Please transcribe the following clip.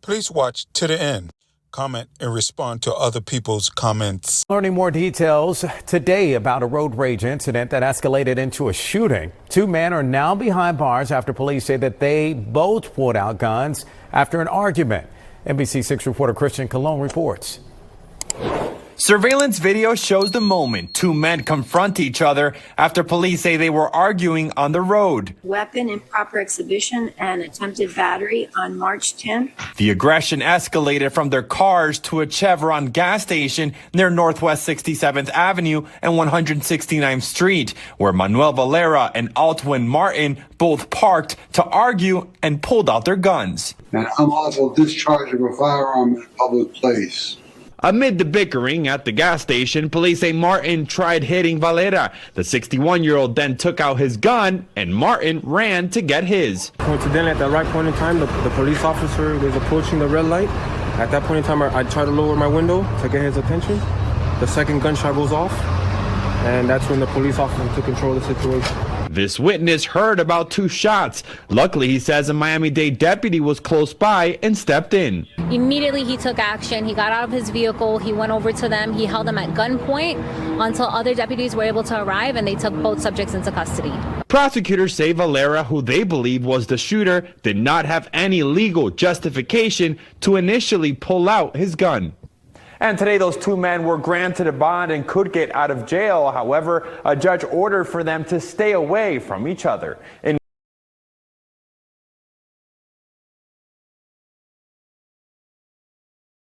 Please watch to the end. Comment and respond to other people's comments. Learning more details today about a road rage incident that escalated into a shooting. Two men are now behind bars after police say that they both pulled out guns after an argument. NBC6 reporter Christian Colon reports. Surveillance video shows the moment two men confront each other after police say they were arguing on the road. Weapon improper exhibition and attempted battery on March 10th. The aggression escalated from their cars to a Chevron gas station near Northwest 67th Avenue and 169th Street, where Manuel Valera and Altwan Martin both parked to argue and pulled out their guns. An unlawful discharge of a firearm in a public place. Amid the bickering at the gas station, police say Martin tried hitting Valera. The 61-year-old then took out his gun, and Martin ran to get his. Coincidentally, at the right point in time, the police officer was approaching the red light. At that point in time, I tried to lower my window to get his attention. The second gunshot goes off, and that's when the police officer took control of the situation. This witness heard about two shots. Luckily, he says a Miami-Dade deputy was close by and stepped in. Immediately, he took action. He got out of his vehicle. He went over to them. He held them at gunpoint until other deputies were able to arrive, and they took both subjects into custody. Prosecutors say Valera, who they believe was the shooter, did not have any legal justification to initially pull out his gun. And today, those two men were granted a bond and could get out of jail. However, a judge ordered for them to stay away from each other.